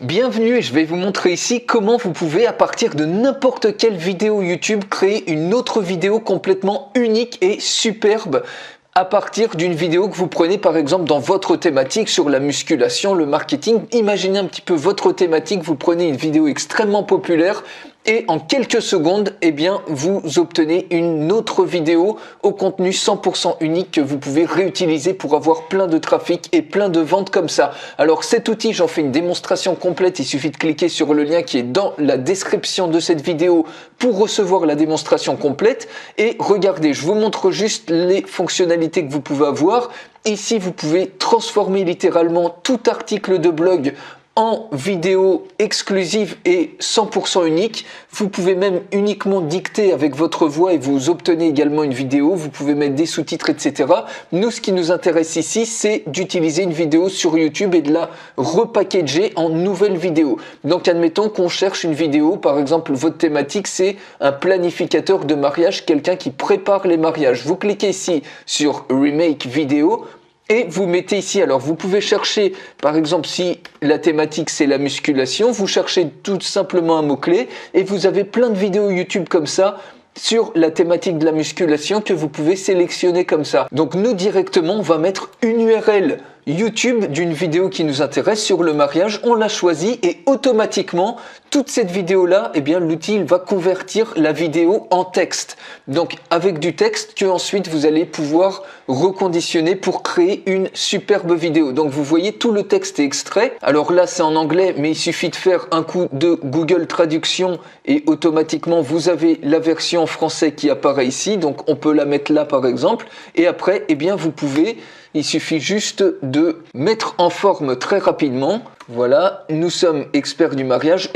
Bienvenue et je vais vous montrer ici comment vous pouvez à partir de n'importe quelle vidéo YouTube créer une autre vidéo complètement unique et superbe à partir d'une vidéo que vous prenez par exemple dans votre thématique sur la musculation, le marketing. Imaginez un petit peu votre thématique, vous prenez une vidéo extrêmement populaire et en quelques secondes, vous obtenez une autre vidéo au contenu 100% unique que vous pouvez réutiliser pour avoir plein de trafic et plein de ventes comme ça. Alors cet outil, j'en fais une démonstration complète. Il suffit de cliquer sur le lien qui est dans la description de cette vidéo pour recevoir la démonstration complète. Et regardez, je vous montre juste les fonctionnalités que vous pouvez avoir. Ici, vous pouvez transformer littéralement tout article de blog en vidéo exclusive et 100% unique. Vous pouvez même uniquement dicter avec votre voix et vous obtenez également une vidéo. Vous pouvez mettre des sous-titres, etc. Nous, ce qui nous intéresse ici, c'est d'utiliser une vidéo sur YouTube et de la repackager en nouvelle vidéo. Donc, admettons qu'on cherche une vidéo, par exemple, votre thématique, c'est un planificateur de mariage, quelqu'un qui prépare les mariages. Vous cliquez ici sur Remake Vidéo. Et vous mettez ici, alors vous pouvez chercher, par exemple, si la thématique c'est la musculation, vous cherchez tout simplement un mot-clé et vous avez plein de vidéos YouTube comme ça sur la thématique de la musculation que vous pouvez sélectionner comme ça. Donc nous directement, on va mettre une URL YouTube d'une vidéo qui nous intéresse sur le mariage, on l'a choisi et automatiquement, toute cette vidéo-là, l'outil va convertir la vidéo en texte. Donc avec du texte que ensuite vous allez pouvoir reconditionner pour créer une superbe vidéo. Donc vous voyez, tout le texte est extrait. Alors là, c'est en anglais, mais il suffit de faire un coup de Google Traduction et automatiquement, vous avez la version en français qui apparaît ici. Donc on peut la mettre là par exemple. Et après, vous pouvez... Il suffit juste de mettre en forme très rapidement. Voilà, nous sommes experts du mariage.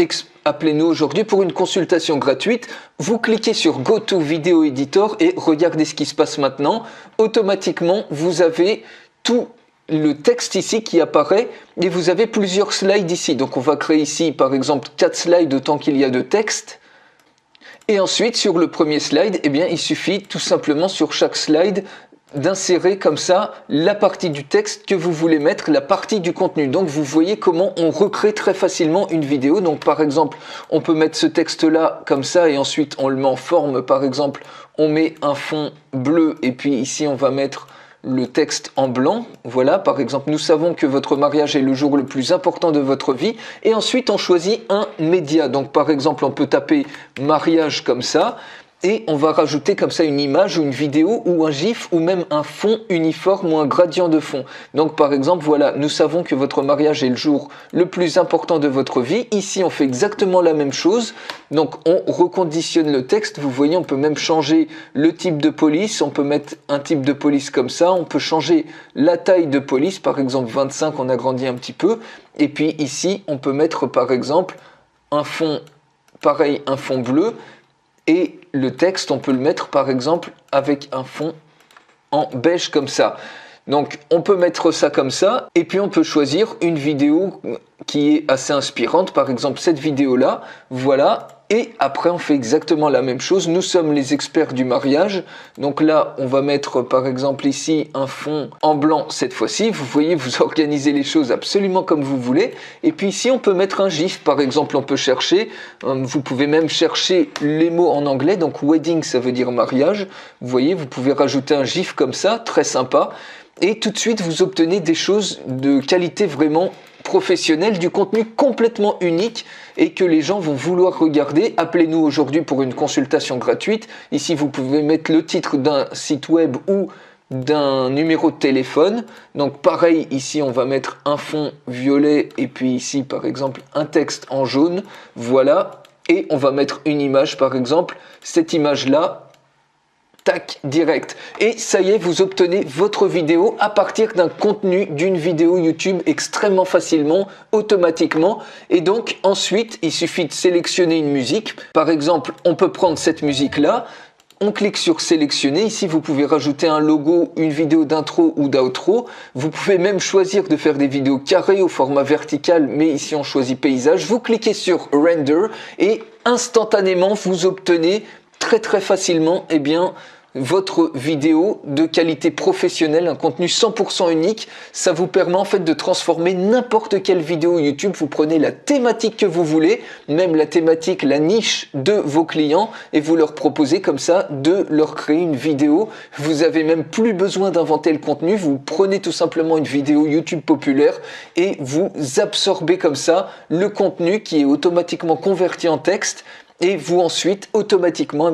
Appelez-nous aujourd'hui pour une consultation gratuite. Vous cliquez sur Go to Video Editor et regardez ce qui se passe maintenant. Automatiquement, vous avez tout le texte ici qui apparaît et vous avez plusieurs slides ici. Donc on va créer ici par exemple 4 slides autant qu'il y a de texte. Et ensuite, sur le premier slide, il suffit tout simplement sur chaque slide d'insérer comme ça la partie du texte que vous voulez mettre, la partie du contenu. Donc vous voyez comment on recrée très facilement une vidéo. Donc par exemple, on peut mettre ce texte-là comme ça et ensuite on le met en forme. Par exemple, on met un fond bleu et puis ici on va mettre le texte en blanc. Voilà, par exemple, nous savons que votre mariage est le jour le plus important de votre vie. Et ensuite, on choisit un média. Donc par exemple, on peut taper mariage comme ça. Et on va rajouter comme ça une image ou une vidéo ou un GIF ou même un fond uniforme ou un gradient de fond. Donc par exemple, voilà, nous savons que votre mariage est le jour le plus important de votre vie. Ici, on fait exactement la même chose. Donc on reconditionne le texte. Vous voyez, on peut même changer le type de police. On peut mettre un type de police comme ça. On peut changer la taille de police. Par exemple, 25, on agrandit un petit peu. Et puis ici, on peut mettre par exemple un fond, pareil, un fond bleu. Et le texte, on peut le mettre par exemple avec un fond en beige comme ça. Donc on peut mettre ça comme ça et puis on peut choisir une vidéo qui est assez inspirante. Par exemple cette vidéo-là, voilà. Et après on fait exactement la même chose. Nous sommes les experts du mariage. Donc là on va mettre par exemple ici un fond en blanc cette fois-ci. Vous voyez, vous organisez les choses absolument comme vous voulez. Et puis ici on peut mettre un GIF par exemple. On peut chercher, vous pouvez même chercher les mots en anglais. Donc wedding ça veut dire mariage. Vous voyez, vous pouvez rajouter un GIF comme ça, très sympa. Et tout de suite vous obtenez des choses de qualité vraiment professionnel, du contenu complètement unique et que les gens vont vouloir regarder. Appelez-nous aujourd'hui pour une consultation gratuite. Ici, vous pouvez mettre le titre d'un site web ou d'un numéro de téléphone. Donc pareil, ici, on va mettre un fond violet et puis ici, par exemple, un texte en jaune. Voilà. Et on va mettre une image, par exemple, cette image-là. Tac, direct. Et ça y est, vous obtenez votre vidéo à partir d'un contenu d'une vidéo YouTube extrêmement facilement, automatiquement. Et donc, ensuite, il suffit de sélectionner une musique. Par exemple, on peut prendre cette musique-là. On clique sur sélectionner. Ici, vous pouvez rajouter un logo, une vidéo d'intro ou d'outro. Vous pouvez même choisir de faire des vidéos carrées au format vertical, mais ici, on choisit paysage. Vous cliquez sur render et instantanément, vous obtenez très facilement, votre vidéo de qualité professionnelle, un contenu 100% unique. Ça vous permet en fait de transformer n'importe quelle vidéo YouTube. Vous prenez la thématique que vous voulez, même la thématique, la niche de vos clients, et vous leur proposez comme ça de leur créer une vidéo. Vous avez même plus besoin d'inventer le contenu. Vous prenez tout simplement une vidéo YouTube populaire et vous absorbez comme ça le contenu qui est automatiquement converti en texte. Et vous ensuite, automatiquement,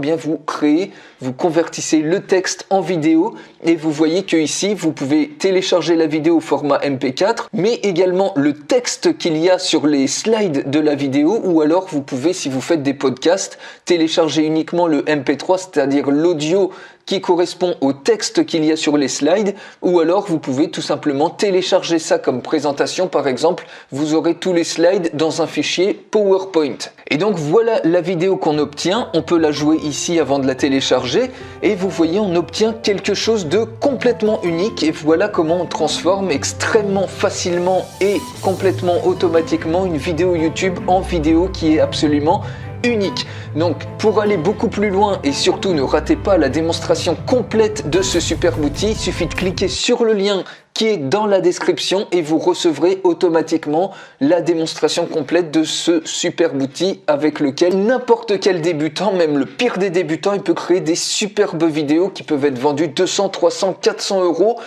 vous convertissez le texte en vidéo et vous voyez que ici, vous pouvez télécharger la vidéo au format MP4, mais également le texte qu'il y a sur les slides de la vidéo, ou alors vous pouvez, si vous faites des podcasts, télécharger uniquement le MP3, c'est-à-dire l'audio qui correspond au texte qu'il y a sur les slides, ou alors vous pouvez tout simplement télécharger ça comme présentation. Par exemple, vous aurez tous les slides dans un fichier PowerPoint. Et donc voilà la vidéo qu'on obtient. On peut la jouer ici avant de la télécharger et vous voyez, on obtient quelque chose de complètement unique. Et voilà comment on transforme extrêmement facilement et complètement automatiquement une vidéo YouTube en vidéo qui est absolument unique. Donc pour aller beaucoup plus loin et surtout ne ratez pas la démonstration complète de ce superbe outil, il suffit de cliquer sur le lien qui est dans la description et vous recevrez automatiquement la démonstration complète de ce superbe outil avec lequel n'importe quel débutant, même le pire des débutants, il peut créer des superbes vidéos qui peuvent être vendues 200, 300, 400 euros.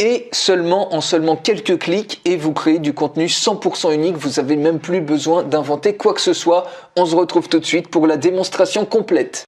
Et en seulement quelques clics, et vous créez du contenu 100% unique. Vous n'avez même plus besoin d'inventer quoi que ce soit. On se retrouve tout de suite pour la démonstration complète.